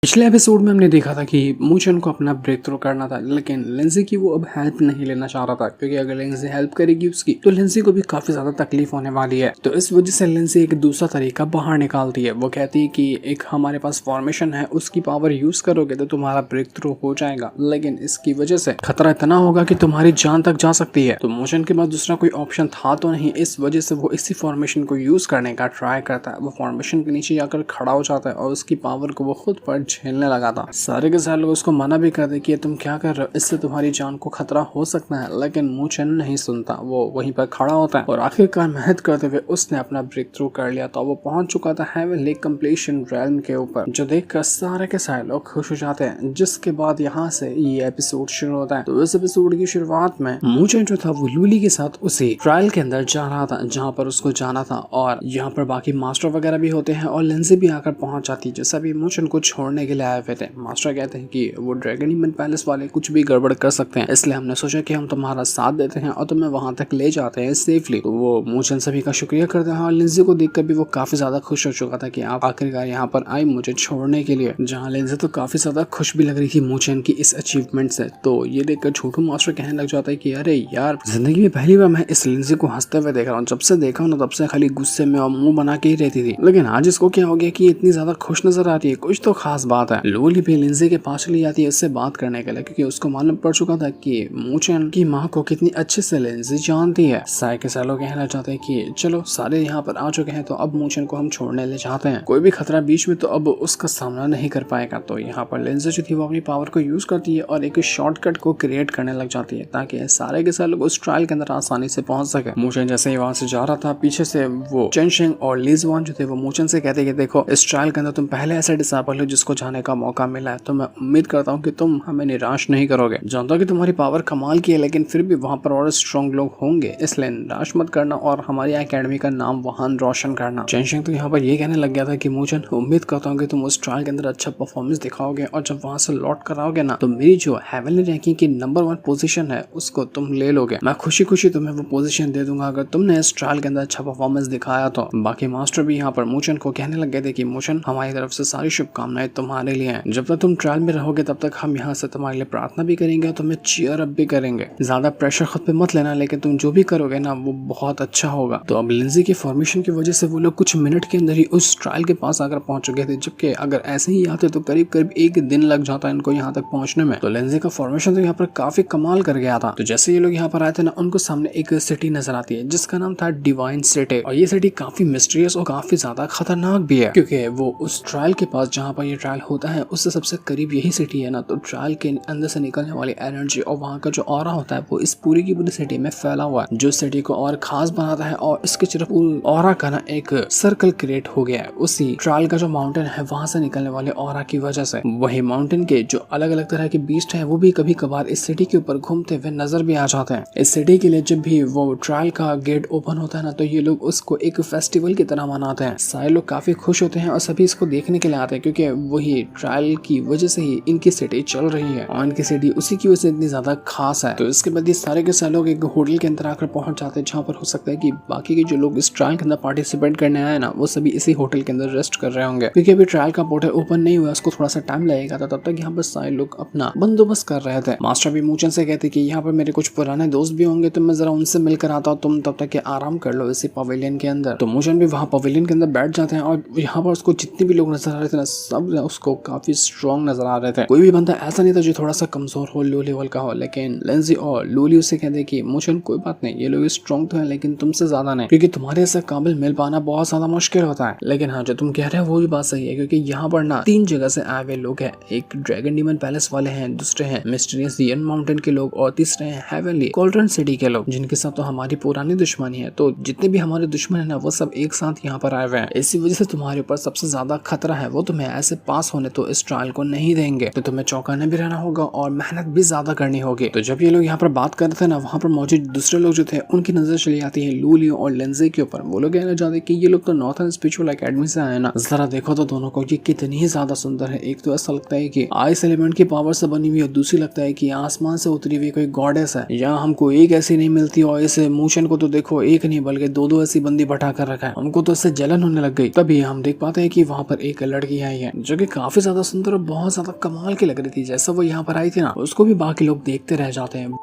पिछले एपिसोड में हमने देखा था कि मूचन को अपना ब्रेक थ्रू करना था, लेकिन लिंजी की वो अब हेल्प नहीं लेना चाह रहा था, क्योंकि अगर लिंजी हेल्प करेगी उसकी तो लिंजी को भी काफी ज्यादा तकलीफ होने वाली है। तो इस वजह से लिंजी एक दूसरा तरीका बाहर निकालती है। वो कहती है कि एक हमारे पास फॉर्मेशन है, उसकी पावर यूज करोगे तो तुम्हारा ब्रेक थ्रू हो जाएगा, लेकिन इसकी वजह से खतरा इतना होगा कि तुम्हारी जान तक जा सकती है। तो मूचन के पास दूसरा कोई ऑप्शन था तो नहीं, इस वजह से वो इसी फॉर्मेशन को यूज करने का ट्राई करता है। वो फॉर्मेशन के नीचे जाकर खड़ा हो जाता है और उसकी पावर को वो खुद पर झेलने लगा था। सारे के सारे लोग उसको मना भी कर दे कि तुम क्या कर रहे हो, इससे तुम्हारी जान को खतरा हो सकता है, लेकिन मूचन नहीं सुनता। वो वहीं पर खड़ा होता है और आखिरकार मेहनत करते हुए उसने अपना ब्रेक थ्रू कर लिया। तो वो पहुंच चुका था हेवन लेक कंप्लीशन रेल्म के ऊपर, जो देखकर सारे के सारे लोग खुश हो जाते हैं। जिसके बाद यहाँ से ये एपिसोड शुरू होता है। तो इस एपिसोड की शुरुआत में मूचन जो था वो लूली के साथ उसी ट्रायल के अंदर जा रहा था जहाँ पर उसको जाना था, और यहाँ पर बाकी मास्टर वगैरह भी होते हैं और लिंजी भी आकर पहुंच जाती है, जो सभी मूचन को छोड़ने के लिए आए हुए थे। मास्टर कहते हैं कि वो ड्रैगन डीमन पैलेस वाले कुछ भी गड़बड़ कर सकते हैं, इसलिए हमने सोचा कि हम तुम्हारा साथ देते हैं और तुम्हें वहां तक ले जाते हैं सेफली। तो वो मूचन सभी का शुक्रिया करते हैं और लिंजी को देखकर भी वो काफी ज्यादा खुश हो चुका था कि आप आखिरकार यहाँ पर आई मुझे छोड़ने के लिए। जहाँ लिंजी तो काफी ज्यादा खुश भी लग रही थी मूचन की इस अचीवमेंट से। तो ये देखकर छोटू मास्टर कहने लग जाता है कि अरे यार, जिंदगी में पहली बार मैं इस लिंजी को हंसते हुए देख रहा हूँ। जब से देखा हूँ तब से खाली गुस्से में और मुंह बना के ही रहती थी, लेकिन आज इसको क्या हो गया कि इतनी ज्यादा खुश नजर आ रही है। कुछ तो खास बात है। लूली भी लिंजी के पास चली जाती है उससे बात करने के लिए, क्योंकि उसको मालूम पड़ चुका था कि मूचन की माँ को कितनी अच्छे से लिंजी जानती है। साय के सालों कहना चाहते हैं कि चलो सारे यहाँ पर आ चुके हैं, तो अब मूचन को हम छोड़ने ले जाते हैं। कोई भी खतरा बीच में तो अब उसका सामना नहीं कर पाएगा। तो यहाँ पर लिंजी जो थी वो अपनी पावर को यूज करती है और एक शॉर्टकट को क्रिएट करने लग जाती है, ताकि सारे के सारे लोग उस ट्रायल के अंदर आसानी से पहुंच सके। मूचन जैसे ही वहां से जा रहा था, पीछे से वो चेंशिंग और लीजवान जो थे वो मूचन से कहते कि देखो, इस ट्रायल के अंदर तुम पहले ऐसे डिसाइपल हो जिसको जाने का मौका मिला है, तो मैं उम्मीद करता हूँ कि तुम हमें निराश नहीं करोगे। जानता हूँ कि तुम्हारी पावर कमाल की है, लेकिन फिर भी वहाँ पर और स्ट्रॉन्ग लोग होंगे, इसलिए निराश मत करना और हमारी एकेडमी का नाम वहाँ रोशन करना। चेंशिंग तो यहाँ पर ये कहने लग गया था कि मूचन, उम्मीद करता हूँ कि तुम उस ट्रायल के अंदर अच्छा परफॉर्मेंस दिखाओगे और जब वहाँ से लौट कर आओगे ना, तो मेरी जो हेवनली रैंकिंग की नंबर 1 पोजीशन है उसको तुम ले लोगे। मैं खुशी खुशी तुम्हें वो पोजीशन दे दूंगा अगर तुमने इस ट्रायल के अंदर अच्छा परफॉर्मेंस दिखाया तो। बाकी मास्टर भी यहाँ पर मूचन को कहने लग गए थे कि मूचन, हमारी तरफ से सारी शुभकामनाएं तुम्हारे लिए हैं। जब तक तुम ट्रायल में रहोगे तब तक हम यहाँ से तुम्हारे लिए प्रार्थना भी करेंगे और तुम्हें चीयर अप भी करेंगे। ज्यादा प्रेशर खुद पे मत लेना, लेकिन तुम जो भी करोगे ना वो बहुत अच्छा होगा। तो अब लिंजी की फॉर्मेशन की वजह से वो लोग कुछ मिनट के अंदर ही उस ट्रायल के पास आकर पहुंच चुके थे, जबकि अगर ऐसे ही आते तो करीब करीब एक दिन लग जाता इनको यहाँ तक पहुंचने में। तो लिंजी का फॉर्मेशन तो यहाँ पर काफी कमाल कर गया था। तो जैसे ये लोग यहाँ पर आए थे ना, उनको सामने एक सिटी नजर आती है जिसका नाम था डिवाइन सिटी, और ये सिटी काफी मिस्टीरियस और काफी ज्यादा खतरनाक भी है, क्योंकि वो उस ट्रायल के पास जहाँ पर ये ट्रायल होता है उससे सबसे करीब यही सिटी है ना। तो ट्रायल के अंदर से निकलने वाली एनर्जी और वहाँ का जो ऑरा होता है वो इस पूरी की पूरी सिटी में फैला हुआ है, जो सिटी को और खास बनाता है। और इसके सिर्फ ऑरा का ना एक सर्कल क्रिएट हो गया है उसी ट्रायल का जो माउंटेन है वहां से निकलने वाले ऑरा की वजह से। वही माउंटेन के जो अलग अलग तरह के बीस्ट है वो भी कभी कभार इस सिटी के ऊपर घूमते हुए नजर भी आ जाते हैं। इस सिटी के लिए जब भी वो ट्रायल का गेट ओपन होता है ना, तो ये लोग उसको एक फेस्टिवल की तरह मनाते हैं। सारे लोग काफी खुश होते हैं और सभी इसको देखने के लिए आते हैं, क्योंकि वही ट्रायल की वजह से ही इनकी सिटी चल रही है और इनकी सिटी उसी की वजह से इतनी ज्यादा खास है। तो इसके बाद ये सारे के सारे लोग एक होटल के अंदर आकर पहुंच जाते हैं, जहाँ पर हो सकता है कि बाकी के जो लोग इस ट्रायल के अंदर पार्टिसिपेट करने आए ना, वो सभी इसी होटल के अंदर रेस्ट कर रहे होंगे, क्योंकि अभी ट्रायल का पोर्टल ओपन नहीं हुआ, उसको थोड़ा सा टाइम लगेगा। तब तक यहाँ पर सारे लोग अपना बंदोबस्त कर रहे थे। मास्टर भी मूचन से कहते कि यहाँ पर मेरे कुछ पुराने दोस्त भी होंगे, तो मैं जरा उनसे मिलकर आता हूँ, तुम तब तक के आराम कर लो इसी पवेलियन के अंदर। तो मूचन भी वहाँ पवेलियन के अंदर बैठ जाते हैं और यहाँ पर उसको जितने भी लोग नजर आ रहे थे ना, सब उसको काफी स्ट्रॉन्ग नजर आ रहे थे। कोई भी बंदा ऐसा नहीं था जो थोड़ा सा कमजोर हो, लो लेवल का हो। लेकिन लिंजी और लूली उससे कहते कि मूचन कोई बात नहीं, ये लोग स्ट्रॉन्ग तो है लेकिन तुमसे ज्यादा नहीं, क्योंकि तुम्हारे ऐसे काबिल मिल पाना बहुत ज्यादा मुश्किल होता है। लेकिन हाँ, जो तुम कह रहे हो वो भी बात सही है, क्योंकि यहाँ पर ना 3 जगह से आए हुए लोग हैं। एक ड्रैगन डीमन पैलेस वाले हैं, दूसरे हैं मिस्टीरियस यन माउंटेन के लोग, और तीसरे हैं हेवनली कॉल्ड्रन सिटी के लोग, जिनके साथ तो हमारी पुरानी दुश्मनी है। तो जितने भी हमारे दुश्मन है ना, वो सब एक साथ यहाँ पर आए हुए हैं। इसी वजह से तुम्हारे ऊपर सबसे ज्यादा खतरा है, वो तुम्हें ऐसे पास होने तो इस ट्रायल को नहीं देंगे। तो तुम्हें चौंकाने भी रहना होगा और मेहनत भी ज्यादा करनी होगी। तो जब ये लोग यहाँ पर बात कर रहे थे ना, वहाँ पर मौजूद दूसरे लोग जो थे उनकी नजर चली जाती है लूली और लिंजी के ऊपर। वो लोग कहना चाहते कि ये लोग तो नॉर्थर्न स्पिरिचुअल एकेडमी से आए ना, जरा देखो तो दोनों को ये कितनी ही ज्यादा सुंदर है। एक तो ऐसा लगता है कि आइस एलिमेंट की पावर से बनी हुई, और दूसरी लगता है कि आसमान से उतरी हुई कोई गॉडेस है। यहाँ हमको एक ऐसी नहीं मिलती, और इस मूचन को तो देखो एक नहीं बल्कि 2-2 ऐसी बंदी बैठा कर रखा है, हमको तो इससे जलन होने लग गई। तभी हम देख पाते हैं कि वहाँ पर एक लड़की आई है जो कि काफी ज्यादा सुंदर और बहुत ज्यादा कमाल की लग रही थी। जैसा वो यहाँ पर आई थी ना, उसको भी बाकी लोग देखते रह जाते हैं।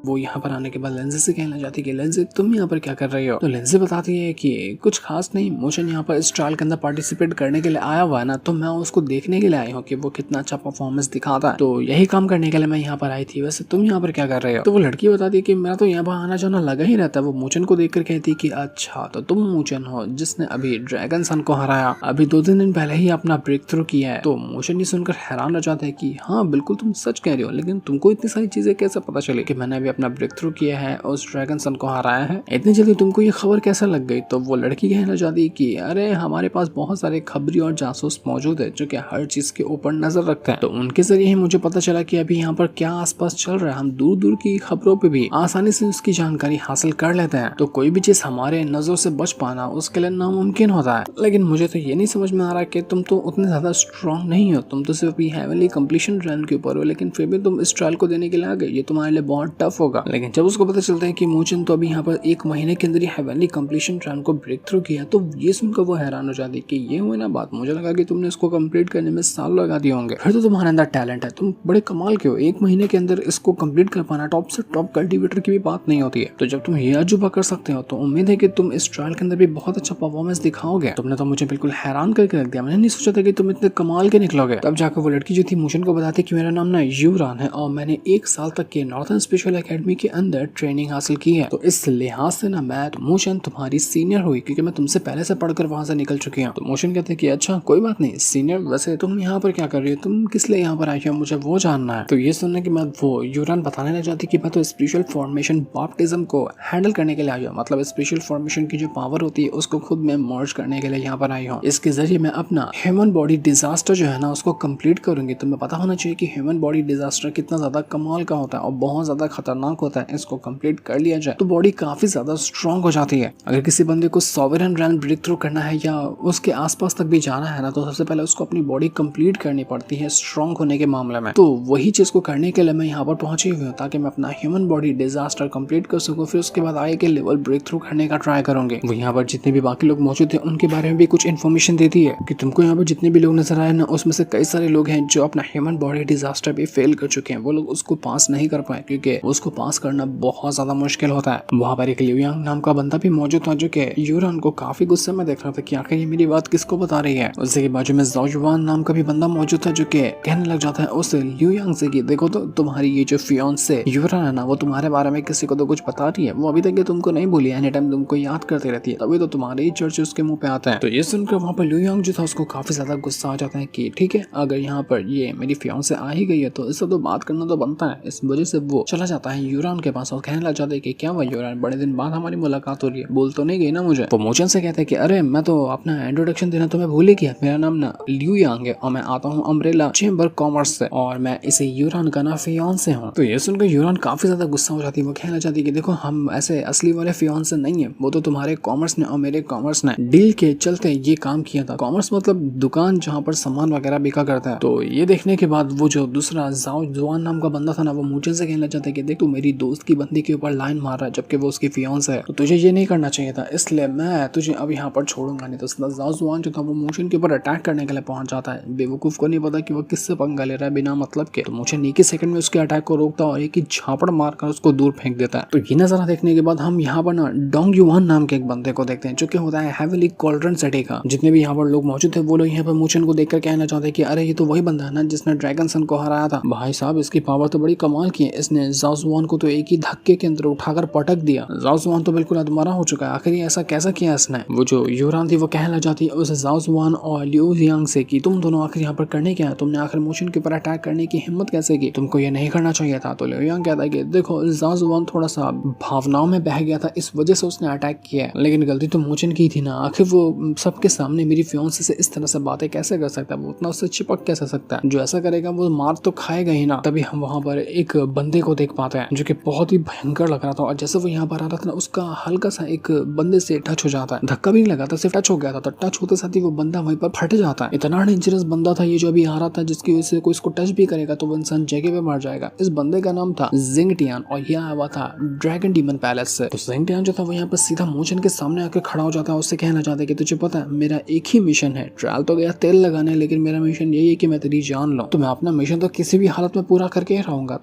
वो यहाँ पर आने के बाद लेंजे से कहना चाहती है कि लेंजे तुम यहाँ पर क्या कर रही हो। तो लेंजे बताती है कि कुछ खास नहीं, मोशन यहाँ पर इस ट्रायल के अंदर पार्टिसिपेट करने के लिए आया हुआ है ना, तो मैं उसको देखने के लिए आई हूँ कि वो कितना अच्छा परफॉर्मेंस दिखाता है, तो यही काम करने के लिए मैं यहाँ पर आई थी। वैसे तुम यहाँ पर क्या कर रहे हो। तो वो लड़की बताती है कि मेरा तो यहाँ पर आना जाना लगा ही रहता है। वो मोशन को देख कर कहती है कि अच्छा तो तुम मोशन हो जिसने अभी ड्रैगन सन को हराया, अभी 2-3 दिन पहले ही अपना ब्रेक थ्रू किया है। तो मोशन ये सुनकर हैरान रह जाता है कि हाँ बिल्कुल तुम सच कह रही हो, लेकिन तुमको इतनी सारी चीजें कैसे पता चली कि मैंने अभी अपना ब्रेक थ्रू किया है, उस ड्रैगन सन को हराया है, इतनी जल्दी तुमको ये खबर कैसा लग गई। तो वो लड़की कहना चाहती है कि अरे हमारे पास बहुत सारे खबरी और जासूस मौजूद है जो कि हर चीज के ऊपर नजर रखते हैं, तो उनके जरिए ही मुझे पता चला कि अभी यहाँ पर क्या आसपास चल रहा है। हम दूर दूर की खबरों पे भी आसानी से उसकी जानकारी हासिल कर लेते हैं, तो कोई भी चीज हमारे नजरों से बच पाना उसके लिए नामुमकिन होता है। लेकिन मुझे तो ये नहीं समझ में आ रहा कि तुम तो उतने ज्यादा स्ट्रॉन्ग नहीं हो, तुम तो सिर्फ हेवनली कंप्लीशन ट्रायल के ऊपर हो, लेकिन फिर भी तुम इस ट्रायल को देने के लिए आ गए, ये तुम्हारे लिए बहुत टफ होगा। लेकिन जब उसको पता चलता है कि मोचन तो अभी यहाँ पर 1 महीने के अंदर ही हेवनली कंप्लीशन ट्रायल को ब्रेक थ्रू किया, तो ये सुनकर वो हैरान हो जाती है कि ये हुई ना बात, मुझे लगा कि तुमने इसको कंप्लीट करने में साल लगा दिए होंगे, फिर तो तुम्हारे अंदर टैलेंट है, तुम बड़े कमाल के हो। 1 महीने के अंदर इसको कंप्लीट कर पाना टॉप से टॉप कल्टिवेटर की भी बात नहीं होती है। तो जब तुम ये अजूबा कर सकते हो तो उम्मीद है कि तुम इस ट्रायल के अंदर भी बहुत अच्छा परफॉर्मेंस दिखाओगे। तुमने तो मुझे बिल्कुल हैरान करके रख दिया, मैंने नहीं सोचा था कि तुम इतने कमाल के निकलोगे। तब जाकर वो लड़की जो थी मोशन को बताती कि मेरा नाम ना यूरान है और मैंने 1 साल तक के नॉर्थन स्पेशल एकेडमी के अंदर ट्रेनिंग हासिल की है, तो इस लिहाज से ना मैं मोशन तुम्हारी सीनियर हुई, क्योंकि मैं तुमसे पहले से पढ़कर वहां से निकल चुकी हूँ। तो मोशन कहते हैं कि अच्छा कोई बात नहीं सीनियर, वैसे तुम यहाँ पर क्या कर रही हो, तुम किस लिए यहाँ पर आई हो, मुझे वो जानना है। तो ये सुनने के बाद वो यूरान बताने लग जाती कि मैं तो स्पेशल फॉर्मेशन बैप्टिज्म को हैंडल करने के लिए आई हूँ, मतलब स्पेशल फॉर्मेशन की जो पावर होती है उसको खुद में मर्ज करने के लिए यहाँ पर आई हूँ। इसके जरिए मैं अपना ह्यूमन बॉडी डिजास्टर जो है ना उसको कंप्लीट करूंगी। तुम्हें पता होना चाहिए कि ह्यूमन बॉडी डिजास्टर कितना ज्यादा कमाल का होता है और बहुत ज्यादा खतरनाक होता है। इसको कंप्लीट कर लिया जाए तो बॉडी काफी ज्यादा स्ट्रांग हो जाती है। अगर किसी बंदे को सॉवरेन रैन ब्रेक थ्रू करना है या उसके आसपास तक भी जाना है ना, तो सबसे पहले उसको अपनी बॉडी कंप्लीट करनी पड़ती है स्ट्रांग होने के मामले में। तो वही चीज को करने के लिए मैं यहाँ पर पहुंची हुई हूँ ताकि मैं अपना ह्यूमन बॉडी डिजास्टर कंप्लीट कर सकूँ, फिर उसके बाद आगे के लेवल ब्रेक थ्रू करने का ट्राई करूंगी। वो यहाँ पर जितने भी बाकी लोग मौजूद थे उनके बारे में भी कुछ इन्फॉर्मेशन देती है कि तुमको यहाँ पर जितने भी लोग नजर आए ना उसमें से कई सारे लोग हैं जो अपना ह्यूमन बॉडी डिजास्टर भी फेल कर चुके हैं, वो लोग उसको पास नहीं कर पाए क्योंकि उसको पास करना बहुत ज्यादा मुश्किल होता है। वहाँ पर एक लियोयांग नाम का बंदा भी मौजूद था जो कि यूरान को काफी गुस्से में देख रहा था कि आखिर ये मेरी बात किसको बता रही है। उसके बाजू में ज़ाओ जुआन नाम का भी बंदा मौजूद था जो कि कहने लग जाता है उस लियोयांग से कि देखो तो तुम्हारी ये जो फियांसे यूरान है ना वो तुम्हारे बारे में किसी को तो कुछ बता रही है, वो अभी तक तुमको नहीं बोली, एनी टाइम तुमको याद करती रहती है, तभी तो तुम्हारे ही चर्चे उसके मुंह पे आता है। तो ये सुनकर वहाँ पर लियोयांग जो था उसको काफी ज्यादा गुस्सा आ जाता है कि ठीक है अगर यहाँ पर ये मेरी फियांसे आ ही गई है तो इससे तो बात करना तो बनता है। इस वजह से वो चला जाता है यूरान के पास और कहने लग जाता है कि क्या हुआ यूरान, बड़े दिन बाद हमारी मुलाकात हो रही है, बोल तो नहीं गई ना मुझे। तो मोचन से कहते हैं कि अरे मैं तो अपना इंट्रोडक्शन देना तुम्हें भूल ही गया, मेरा नाम ना लियोयांग है और मैं आता हूँ अम्ब्रेला चेंबर कॉमर्स से और मैं इसे यूरान का ना फियांसे हूँ। तो ये सुनकर यूरान काफी ज्यादा गुस्सा हो जाती है। वो कहना चाहती है कि देखो हम ऐसे असली वाले फियांसे नहीं है, वो तो तुम्हारे कॉमर्स ने और मेरे कॉमर्स ने डील के चलते ये काम किया था। कॉमर्स मतलब दुकान जहाँ पर सामान वगैरह बिका करता है। तो ये देखने के बाद वो जो दूसरा ज़ाओ जुआन नाम का बंदा था ना वो मोचन से कहना चाहता है कि देख तू मेरी दोस्त की बंदी के ऊपर लाइन मार रहा है जबकि वो उसकी फियांसे है, तो तुझे ये नहीं करना चाहिए था, इसलिए मैं तुझे अब यहाँ पर छोड़ूंगा नहीं। तो ज़ाओ जुआन जो था वो मोचन के ऊपर अटैक करने के लिए पहुंच जाता है। बेवकूफ को नहीं पता कि वो किससे पंगा ले रहा है बिना मतलब के। तो मोचन एक ही सेकंड में उसके अटैक को रोकता और एक ही झापड़ मारकर उसको दूर फेंक देता है। तो ये नजारा देखने के बाद हम यहाँ पर ना डोंग युआन नाम के एक बंदे को देखते हैं जो कि होता है हेविली कॉल्ड्रन सिटी का। जितने भी यहाँ पर लोग मौजूद थे वो लोग यहाँ पर मोचन को देखकर कहना चाहते हैं कि अरे ये तो वही बंदा है ना जिसने ड्रैगन सन को हराया था। भाई साहब इसकी पावर तो बड़ी कमाल की है, इसने ज़ाओ जुआन को तो एक ही धक्के के अंदर उठाकर पटक दिया। ज़ाओ जुआन तो बिल्कुल अधमरा हो चुका है, आखिर ये ऐसा कैसा किया इसने। वो जो यूरान थी वो कहने लग जाती है उस ज़ाओ जुआन और लियोयांग से कि तुम दोनों आखिर यहाँ पर करने क्या है, तुमने आखिर मोचन के ऊपर अटैक करने की हिम्मत कैसे की, तुमको ये नहीं करना चाहिए था। तो लियोयांग कहता है कि देखो ज़ाओ जुआन थोड़ा सा भावनाओं में बह गया था, इस वजह से उसने अटैक किया है, लेकिन गलती तो मोचन की थी ना, आखिर वो सबके सामने मेरी फियांसे से इस तरह से बातें कैसे कर सकता है, वो उतना उससे चिपक कैसे सकता है, जो ऐसा करेगा वो मार तो खाएगा ही ना। तभी हम वहाँ पर एक बंदे को देख पाते हैं है जो कि बहुत ही भयंकर लग रहा था। और जैसे वो यहाँ पर आ रहा था ना, उसका हल्का सा एक बंदे से टच हो जाता है, धक्का भी नहीं लगा था, सिर्फ टच हो गया था। तो टच होते साथ ही वो बंदा वहीं पर फट जाता है। इतना डेंजरस बंदा था ये जो अभी आ रहा था, जिसकी वजह से कोई इसको टच भी करेगा तो वो इंसान जगह पे मर जाएगा। इस बंदे का नाम था जिंगटियान और यह आया हुआ था ड्रैगन डीमन पैलेस से। तो जिंगटियान जो था वो यहाँ पर सीधा मोचन के सामने आकर खड़ा हो जाता है। उससे कहना चाहता है कि तुझे पता है मेरा एक ही मिशन है, ट्रायल तो गया तेल लगाने, लेकिन मेरा मिशन यही है कि मैं तेरी जान लूं। तो मैं अपना मिशन तो किसी भी हालत में पूरा करके ही रहूंगा।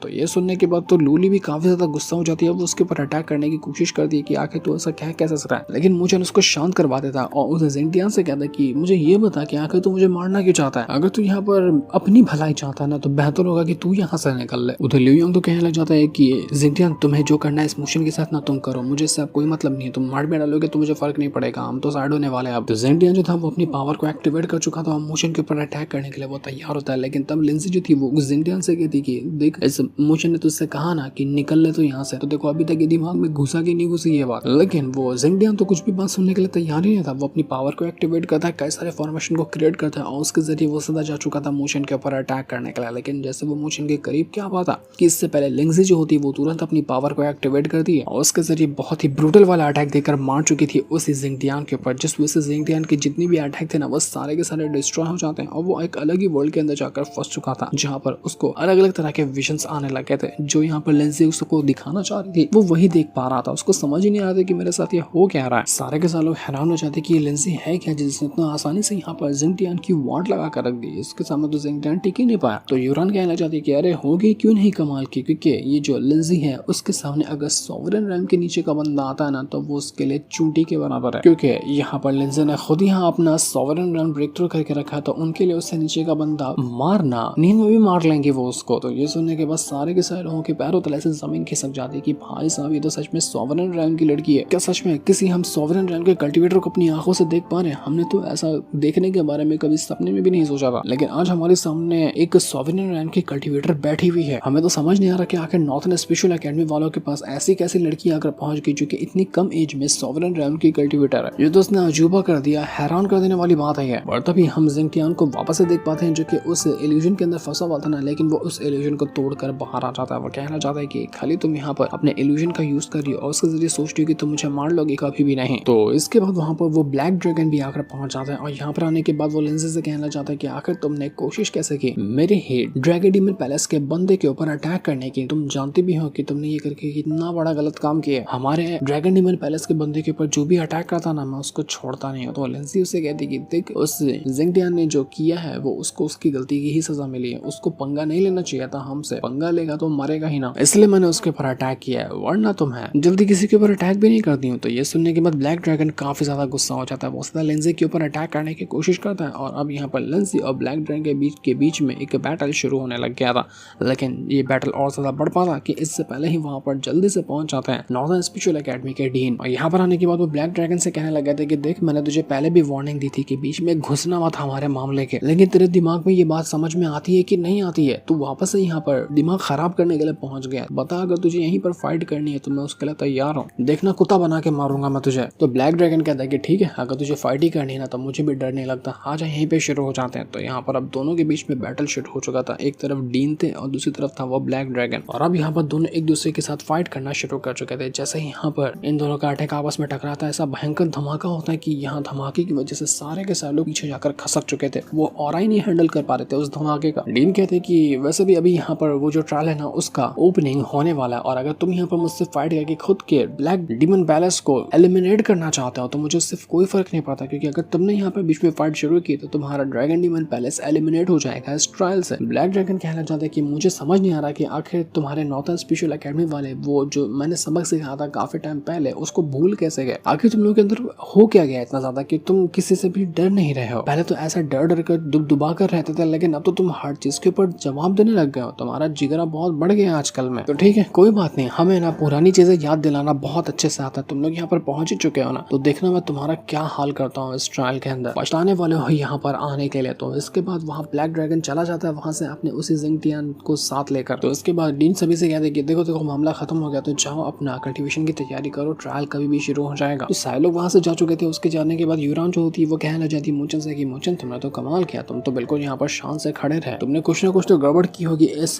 तो ये सुनने के बाद तो लूली भी काफी ज्यादा गुस्सा हो जाती है। वो उसके ऊपर अटैक करने की कोशिश करती है कि आखिर तू ऐसा क्या कैसे सकता है, लेकिन मोचन उसको शांत करवा देता है और उस जिंगटियान से कहता है कि मुझे ये बता कि आखिर तू मुझे मारना क्यों चाहता है। अगर तू यहाँ पर अपनी भलाई चाहता है ना तो बेहतर होगा कि तू यहाँ से निकल ले। उधर लिu यांग तो कहने लग जाता है कि जिंगटियान तुम्हें जो करना है इस मोशन के साथ ना तुम करो, मुझे इससे कोई मतलब नहीं है, तुम मार भी डालोगे तो मुझे फर्क नहीं पड़ेगा, हम तो साइड होने वाले हैं अब। तो जिंगटियान जो था वो अपनी पावर को एक्टिवेट कर चुका था, मोशन के ऊपर अटैक करने के लिए वो तैयार होता है। लेकिन तब लिंजी जो थी वो जिंगटियान से कहती कि देख इस मोशन ने तुझसे कहा ना कि निकल ले तो यहाँ से, तो देखो अभी तक ये दिमाग में घुसा कि नहीं घुसी ये बात। लेकिन वो जिंगटियान तो कुछ भी बात सुनने के लिए तैयार ही नहीं था। वो अपनी पावर को एक्टिवेट करता है, कई सारे फॉर्मेशन को क्रिएट करता है और उसके जरिए वो सदा जा चुका था मोशन के ऊपर अटैक करने के लिए। लेकिन जैसे वो मोशन के करीब क्या हुआ था कि इससे पहले लिंजी जो होती है वो तुरंत अपनी पावर को एक्टिवेट करती है और उसके जरिए बहुत ही ब्रूटल वाला अटैक देकर मार चुकी थी उस जिंगटियान के ऊपर, जिस वजह से जिंगटियान के जितनी भी अटैक थे ना वो सारे के सारे डिस्ट्रॉय हो जाते हैं और वो एक अलग ही वर्ल्ड के अंदर जाकर फंस चुका था, जहाँ पर उसको अलग अलग तरह के विजन्स आने लगे थे। जो यहाँ पर लिंजी उसको दिखाना चाह रही थी वो वही देख पा रहा था। उसको समझ ही नहीं आ रहा था कि मेरे साथ ये हो क्या रहा है। सारे के सारे लोग हैरान हो जाते कि ये लिंजी है क्या जिसने इतना आसानी से यहाँ पर जिंगटियान की वाट लगा कर रख दी। इसके सामने तो जिंगटियान टिक ही नहीं पाया। तो यूरान कहना चाहती कि अरे होगी क्यों नहीं कमाल की, क्योंकि ये जो लिंजी है उसके सामने अगर सॉवरेन रैम के नीचे का बंदा आता है ना तो वो उसके लिए चूंटी के बराबर है, क्योंकि यहाँ पर लिंजी ने खुद यहाँ अपना सॉवरेन रैम ब्रेक थ्रू करके रखा है। तो उनके लिए उससे नीचे का बंदा मारना, नींद में भी मार लेंगे वो उसको। तो ये सुनने के बाद सारे के सारे लोगों के पैरों तले से जमीन खिसक जाती कि भाई साहब ये तो सच में सॉवरेन रैम की लड़की है क्या? सच में किसी हम सॉवरेन रैम के कल्टीवेटर को अपनी आंखों से देख पा रहे हैं? हमने तो ऐसा देखने के बारे में कभी सपने में भी नहीं सोचा था, लेकिन आज हमारे सामने एक सॉवरेन रैम की कल्टीवेटर बैठी हुई है। हमें तो समझ नहीं आ रहा कि आखिर नॉर्थन स्पेशल एकेडमी वालों के पास ऐसी कैसी लड़की आकर पहुंच गई जो कि इतनी कम एज में सॉवरेन रैम की कल्टीवेटर है। ये तो उसने अजूबा कर दिया, हैरान कर देने वाली बात है। और तभी हम जिंगटियान को वापस से देख पाते हैं जो कि उस इल्यूजन के अंदर फंसा हुआ था ना, लेकिन वो उस इल्यूजन को तोड़कर बाहर आ जाता है। वो कहना चाहता है कि खाली तुम यहाँ पर अपने इल्यूजन का यूज कर रही हो और उसके जरिए सोचती हो कि तुम मुझे मार लोगे, कभी भी नहीं। तो इसके बाद वहाँ पर वो ब्लैक ड्रैगन भी आकर पहुंच जाता है और यहाँ पर आने के बाद वो लिंजी से कहना चाहता है कि आखिर तुमने कोशिश कैसे की मेरे हेड ड्रैगन डीमन पैलेस के बंदे के ऊपर अटैक करने की? तुम जानती भी हो कि तुमने ये करके कितना बड़ा गलत काम किया। हमारे ड्रैगन डीमन पैलेस के बंदे के ऊपर जो भी अटैक करता ना मैं उसको छोड़ता नहीं हूँ। तो लिंजी उसे कहती कि देख उस जिंगटियान ने जो किया है वो उसको उसकी गलती की ही सजा मिली है, उसको पंगा नहीं लेना चाहिए था हमसे, पंगा लेगा तो मरेगा ही ना, इसलिए मैंने उसके ऊपर अटैक किया है, वरना तुम है जल्दी किसी के ऊपर अटैक भी नहीं करती हूँ। तो ये सुनने के बाद ब्लैक ड्रैगन काफी ज्यादा गुस्सा हो जाता है, वो सीधा लिंजी के ऊपर अटैक करने की कोशिश करता है और अब यहाँ पर लिंजी और ब्लैक ड्रैगन के बीच में एक बैटल शुरू होने लग गया था। लेकिन ये बैटल और ज्यादा बढ़ पाता कि इससे पहले ही वहाँ पर जल्दी से पहुंच जाते हैं नॉर्दर्न स्पिरिचुअल एकेडमी के डीन। और यहाँ पर आने के बाद वो ब्लैक ड्रैगन से कहने लग गए थे कि देख मैंने तुझे पहले भी वार्निंग दी थी कि बीच में घुसना मत हमारे मामले के, लेकिन तेरे दिमाग में ये बात समझ में आती है कि नहीं आती है? तू वापस से यहाँ पर दिमाग खराब करने के लिए पहुंच गया। बता अगर तुझे यहीं पर फाइट करनी है तो मैं उसके लिए तैयार हूँ, देखना कुत्ता बना के मारूंगा मैं तुझे। तो ब्लैक ड्रैगन कहता है कि ठीक है अगर तुझे फाइट ही करनी है ना तो मुझे भी डर नहीं लगता, आजा यहीं पे शुरू हो जाते हैं। तो यहाँ पर अब दोनों के बीच में बैटल शुरू हो चुका था, एक तरफ डीन थे और दूसरी तरफ था वो ब्लैक ड्रैगन। और अब यहाँ पर दोनों एक दूसरे के साथ फाइट करना शुरू कर चुके थे। जैसे ही यहाँ पर इन दोनों का अटैक आपस में टकराता है ऐसा भयंकर धमाका होता है कि यहाँ धमाके की वजह से सारे के सारे लोग पीछे जाकर खसक चुके थे, वो और ही नहीं हैंडल कर पा रहे थे उस धमाके का। डीन कहते कि वैसे भी अभी यहाँ पर वो जो ट्रायल है ना उसका ओपनिंग होने वाला है और अगर तुम यहाँ पर मुझसे फाइट करके खुद के ब्लैक डीमन पैलेस को एलिमिनेट करना चाहते हो तो मुझे सिर्फ कोई फर्क नहीं पड़ता, क्योंकि अगर तुमने यहाँ पर बीच में फाइट शुरू की तो तुम्हारा ड्रैगन डीमन पैलेस एलिमिनेट हो जाएगा इस ट्रायल से। ब्लैक ड्रैगन कहना चाहता है कि मुझे समझ नहीं आ रहा कि आखिर तुम्हारे नॉर्थन स्पेशल एकेडमी वाले वो जो मैंने सबक सिखाया था काफी टाइम पहले उसको भूल कैसे गए? आखिर तुम लोगों के अंदर हो क्या गया इतना ज्यादा कि तुम किसी से भी डर नहीं रहे हो? पहले तो ऐसा डर डर कर दुबा कर रहते थे, लेकिन अब तो तुम हर चीज के ऊपर जवाब देने लग गए हो, तुम्हारा जिगरा बहुत बढ़ गया आजकल में। तो ठीक है कोई बात नहीं, हमें ना पुरानी चीजें याद दिलाना बहुत अच्छे से आता है। तुम लोग यहाँ पर पहुंच ही चुके हो ना, तो देखना मैं तुम्हारा क्या हाल करता हूँ इस ट्रायल के अंदर, पछताने वाले हो यहाँ पर आने के लिए। तो इसके बाद वहाँ ब्लैक ड्रैगन चला जाता है वहां से अपने उसी जिंगटियान को साथ लेकर। तो इसके बाद डीन सभी से कहते हैं कि देखो देखो मामला खत्म हो गया, तो जाओ अपना कल्टीवेशन की तैयारी करो, ट्रायल कभी भी शुरू हो जाएगा। तो सारे लोग वहां से जा चुके थे। उसके जाने के बाद यूरान जो होती है वो कहने लग जाती है मोचन से कि मोचन तुमने तो कमाल किया, तुम तो बिल्कुल यहाँ पर शान से खड़े रहे, तुमने कुछ ना कुछ तो गड़बड़ की होगी इस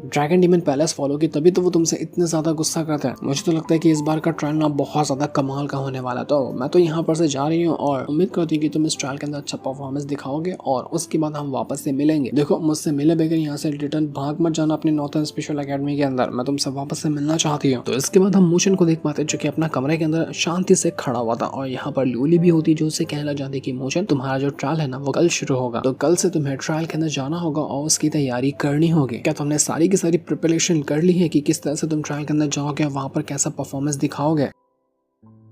ड्रैगन डीमन पैलेस फॉलो की, तभी तो वो तुमसे इतने ज्यादा गुस्सा करते हैं। मुझे तो लगता है कि इस बार का ट्रायल ना बहुत ज्यादा कमाल का होने वाला। तो मैं तो यहाँ पर से जा रही हूँ और उम्मीद करती हूँ कि तुम इस ट्रायल के अंदर अच्छा परफॉर्मेंस दिखाओगे और उसके बाद हम वापस से मिलेंगे। देखो, मुझसे मिले बगैर यहाँ से रिटर्न भाग मत जाना अपने नॉर्थन स्पेशल एकेडमी के अंदर। मैं तुमसे वापस से मिलना चाहती हूँ। तो इसके बाद हम मोशन को देख पाते जो कि अपना कमरे के अंदर शांति से खड़ा हुआ था और यहाँ पर लूली भी होती जो उससे कहना चाहती कि मोशन, तुम्हारा जो ट्रायल है ना वो कल शुरू होगा, तो कल से तुम्हें ट्रायल के अंदर जाना होगा और उसकी तैयारी करनी होगी। क्या तुमने सारी की सारी प्रिपरेशन कर ली है कि किस तरह से तुम ट्रायल के अंदर जाओगे, वहां पर कैसा परफॉर्मेंस दिखाओगे?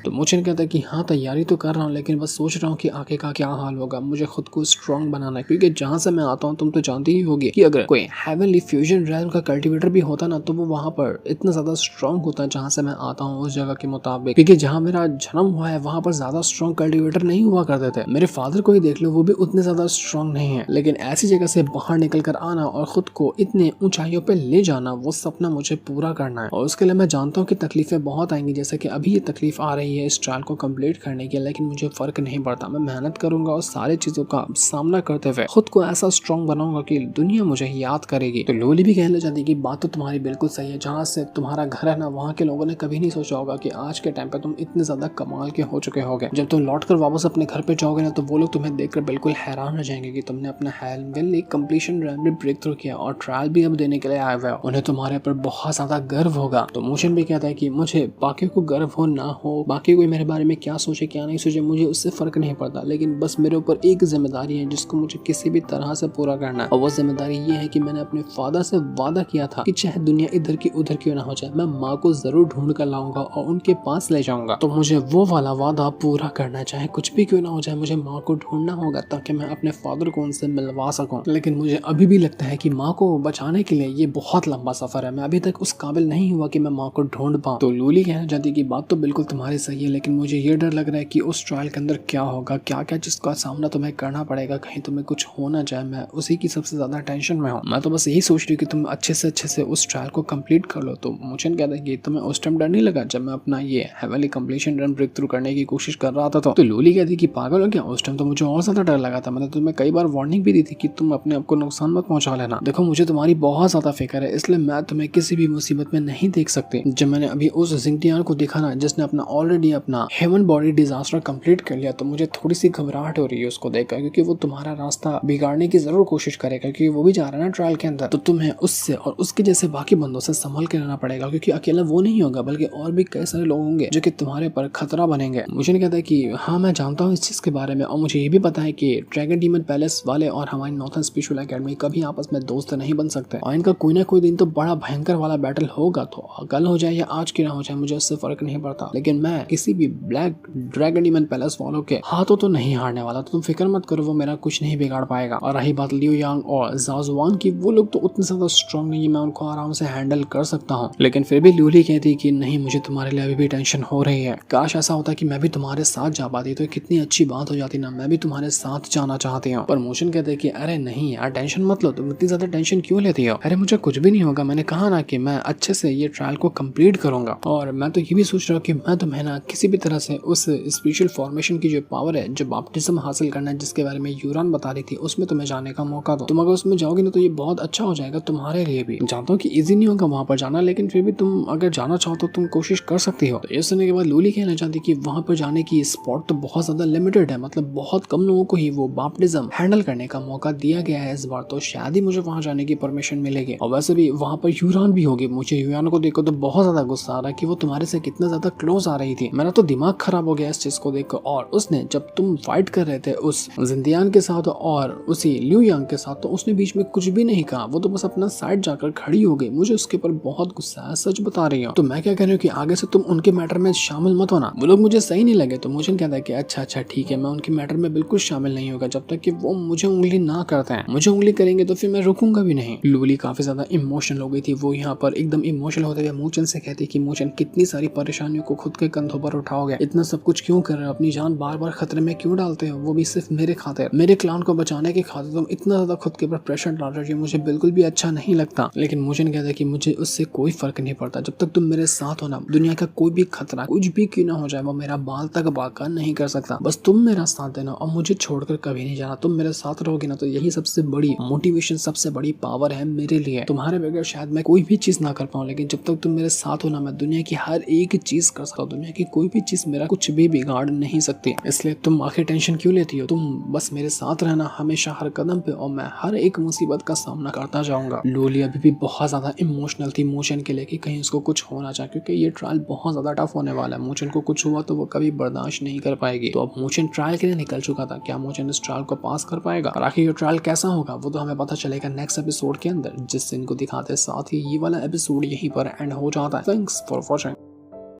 तो मोशन कहता है कि हाँ, तैयारी तो कर रहा हूँ, लेकिन बस सोच रहा हूँ कि आगे का क्या हाल होगा। मुझे खुद को स्ट्रांग बनाना है, क्योंकि जहाँ से मैं आता हूँ तुम तो जानती ही होगी कि अगर कोई हेवनली फ्यूजन रैल्म का कल्टीवेटर भी होता ना तो वो वहाँ पर इतना ज्यादा स्ट्रांग होता है जहाँ से मैं आता हूँ उस जगह के मुताबिक, क्योंकि जहाँ मेरा जन्म हुआ है वहाँ पर ज्यादा स्ट्रांग कल्टीवेटर नहीं हुआ करते थे। मेरे फादर को ही देख लो, वो भी उतने ज्यादा स्ट्रांग नहीं है, लेकिन ऐसी जगह से बाहर निकल कर आना और खुद को इतने ऊंचाइयों पे ले जाना, वो सपना मुझे पूरा करना है। और उसके लिए मैं जानता हूँ कि तकलीफें बहुत आएंगी, जैसे कि अभी ये तकलीफ आ रही है इस ट्रायल को कंप्लीट करने की, लेकिन मुझे फर्क नहीं पड़ता। मैं मेहनत करूंगा और सारी चीजों का सामना करते हुए खुद को ऐसा स्ट्रांग बनाऊंगा कि दुनिया मुझे याद करेगी। तो लोली भी कहने जाती कि बात तो तुम्हारी बिल्कुल सही है, जहाँ से तुम्हारा घर है ना वहाँ के लोगों ने कभी नहीं सोचा होगा कि आज के टाइम पे तुम इतने ज्यादा कमाल के हो चुके होगे। जब तुम लौट कर वापस अपने घर पे जाओगे ना तो वो लोग तुम्हें देखकर बिल्कुल हैरान हो जाएंगे कि तुमने अपना heavenly completion ram breakthrough किया और ट्रायल भी अब देने के लिए आए हुए हो। उन्हें तुम्हारे पर बहुत ज्यादा गर्व होगा। तो मोशन भी कहता है कि मुझे बाकी को गर्व हो ना हो, बाकी कोई मेरे बारे में क्या सोचे क्या नहीं सोचे, मुझे उससे फर्क नहीं पड़ता, लेकिन बस मेरे ऊपर एक जिम्मेदारी है जिसको मुझे किसी भी तरह से पूरा करना है। और वो जिम्मेदारी ये है कि मैंने अपने फादर से वादा किया था कि चाहे दुनिया इधर की उधर क्यों ना हो जाए, मैं माँ को जरूर ढूंढ कर लाऊंगा और उनके पास ले जाऊंगा। तो मुझे वो वाला वादा पूरा करना, चाहे कुछ भी क्यों ना हो जाए, मुझे माँ को ढूंढना होगा ताकि मैं अपने फादर को उनसे मिलवा सकूं। लेकिन मुझे अभी भी लगता है कि माँ को बचाने के लिए ये बहुत लंबा सफर है, मैं अभी तक उस काबिल नहीं हुआ कि मैं माँ को ढूंढ पाऊं। तो लूली कहना चाहती कि बात तो बिल्कुल तुम्हारी सही है, लेकिन मुझे ये डर लग रहा है कि उस ट्रायल के अंदर क्या होगा, क्या क्या जिसका सामना तुम्हें करना पड़ेगा, कहीं तुम्हें कुछ हो ना जाए। मैं उसी की सबसे ज्यादा टेंशन में हूँ। मैं तो बस यही सोच रही हूँ कि तुम अच्छे से उस ट्रायल को कंप्लीट कर लो। तो मोशन कहता है कि तुम्हें उस टाइम डर नहीं लगा जब मैं अपना ये heavenly completion run breakthrough करने की कोशिश कर रहा था? तो लूली कहती कि पागल हो क्या, उस टाइम तो मुझे और ज्यादा डर लगा था। मैंने तुम्हें कई बार वार्निंग भी दी थी कि तुम अपने आप को नुकसान मत पहुंचा लेना। देखो, मुझे तुम्हारी बहुत ज्यादा फिक्र है, इसलिए मैं तुम्हें किसी भी मुसीबत में नहीं देख सकती। जब मैंने अभी उस जिंगटियान को देखा ना जिसने अपना ऑलरेडी अपना हेवन बॉडी डिजास्टर कंप्लीट कर लिया, तो मुझे थोड़ी सी घबराहट हो रही है उसको देखकर, क्योंकि वो तुम्हारा रास्ता बिगाड़ने की जरूर कोशिश करेगा, क्योंकि वो भी जा रहा है ना ट्रायल के अंदर। तो तुम्हें उससे और उसके जैसे बाकी बंदों से संभल के रहना पड़ेगा, क्योंकि अकेला वो नहीं होगा बल्कि और भी कई सारे लोग होंगे जो कि तुम्हारे पर खतरा बनेंगे। मुझे नहीं कहता कि हाँ, मैं जानता हूँ इस चीज के बारे में, और मुझे ये भी पता है कि ड्रैगन डीमन पैलेस वाले और हमारी नॉर्थन स्पेशल एकेडमी कभी आपस में दोस्त नहीं बन सकते, और इनका कोई ना कोई दिन तो बड़ा भयंकर वाला बैटल होगा। तो कल हो जाए या आज की ना हो जाए, मुझे उससे फर्क नहीं पड़ता, लेकिन मैं किसी भी ब्लैक ड्रैगन डीमन पैलेस वालों के हाथों तो नहीं हारने वाला। तो तुम फिक्र मत करो, वो मेरा कुछ नहीं बिगाड़ पाएगा। और रही बात लियो यांग और ज़ाओ जुआन की, वो लोग तो उतने ज्यादा स्ट्रांग नहीं है, मैं उनको आराम से हैंडल कर सकता हूँ। लेकिन फिर भी लूली कहती कि नहीं, मुझे तुम्हारे लिए अभी भी टेंशन हो रही है। काश ऐसा होता कि मैं भी तुम्हारे साथ जा पाती, तो कितनी अच्छी बात हो जाती ना, मैं भी तुम्हारे साथ जाना चाहती हूँ। पर मोशन कहते कि अरे नहीं यार, टेंशन मत लो, तुम इतनी ज्यादा टेंशन क्यों लेती हो? अरे मुझे कुछ भी नहीं होगा, मैंने कहा ना कि मैं अच्छे से ये ट्रायल को कंप्लीट करूंगा। और मैं तो ये भी सोच रहा हूँ कि मैं तुम्हें ना किसी भी तरह से उस स्पेशल फॉर्मेशन की जो पावर है, जो बैप्टिज्म हासिल करना है, जिसके बारे में यूरान बता रही थी, उसमें तुम्हें जाने का मौका दो। तुम अगर उसमें जाओगे ना तो ये बहुत अच्छा हो जाएगा तुम्हारे लिए भी। जानता हूँ कि इजी नहीं होगा वहां पर जाना, लेकिन फिर भी तुम अगर जाना चाहो तो तुम कोशिश कर सकती हो। तो ये सुनने के बाद लूली कहना चाहती कि वहां पर जाने की स्पॉट तो बहुत ज्यादा लिमिटेड है, मतलब बहुत कम लोगों को ही वो बैप्टिज्म हैंडल करने का मौका दिया गया है इस बार, तो शायद ही मुझे वहां जाने की परमिशन मिलेगी। और वैसे भी वहां पर यूरान भी होगी। मुझे यूरान को देखकर तो बहुत ज्यादा गुस्सा आ रहा है कि वो तुम्हारे से कितना ज्यादा क्लोज आ रही थी। मेरा तो दिमाग खराब हो गया इस चीज को देखकर। और उसने जब तुम फाइट कर रहे थे उस जिंदियान के साथ और उसी लियो यांग के साथ, तो उसने बीच में कुछ भी नहीं कहा, वो तो बस अपना साइड जाकर खड़ी हो गई। मुझे उसके ऊपर बहुत गुस्सा है, सच बता रही हूँ। तो मैं क्या कह रही हूँ कि आगे से तुम उनके मैटर में शामिल मत होना, वो लोग मुझे सही नहीं लगे। तो मुझे कहता है कि अच्छा ठीक है, मैं उनके मैटर में बिल्कुल शामिल नहीं होगा जब तक कि वो मुझे उंगली ना करते हैं। मुझे उंगली करेंगे तो फिर मैं रुकूंगा भी नहीं। लूली काफी ज्यादा इमोशनल हो गई थी। वो यहाँ पर एकदम इमोशनल होते हुए मोचन से कहती कि मोचन, कितनी सारी परेशानियों को खुद के कंधों कंधों पर उठाओगे? इतना सब कुछ क्यों कर रहे हो? अपनी जान बार बार खतरे में क्यों डालते हो, वो भी सिर्फ मेरे खातिर, मेरे क्लान को बचाने के खातिर तुम इतना ज्यादा खुद के ऊपर प्रेशर डाल रहे हो, मुझे बिल्कुल भी अच्छा नहीं लगता। लेकिन मुझे कहता है कि मुझे उससे कोई फर्क नहीं पड़ता, जब तक तुम मेरे साथ हो ना, दुनिया का कोई भी खतरा कुछ भी क्यों ना हो जाए वो मेरा बाल तक बाका नहीं कर सकता। बस तुम मेरा साथ देना और मुझे छोड़कर कभी नहीं जाना। तुम मेरे साथ रहोगे ना तो यही सबसे बड़ी मोटिवेशन, सबसे बड़ी पावर है मेरे लिए। तुम्हारे बगैर शायद मैं कोई भी चीज ना कर पाऊं, लेकिन जब तक तुम मेरे साथ हो ना, मैं दुनिया की हर एक चीज कर सकता हूँ। दुनिया की कोई भी चीज मेरा कुछ भी बिगाड़ नहीं सकती। इसलिए तुम आखिर टेंशन क्यों लेती हो? तुम बस मेरे साथ रहना हमेशा, हर कदम पे, और मैं हर एक मुसीबत का सामना करता जाऊंगा। लोली अभी भी बहुत ज्यादा इमोशनल थी मोशन के लिए कि कहीं उसको कुछ होना चाहिए, क्योंकि ये ट्रायल बहुत ज्यादा टफ होने वाला है। मोशन को कुछ हुआ तो वो कभी बर्दाश्त नहीं कर पाएगी। तो अब मोशन ट्रायल के लिए निकल चुका था। क्या मोशन इस ट्रायल को पास कर पाएगा? और आखिर ये ट्रायल कैसा होगा वो तो हमें पता चलेगा नेक्स्ट एपिसोड के अंदर, जिससे इनको दिखाते। साथ ही ये वाला एपिसोड यहीं पर एंड हो जाता है। Thanks for watching.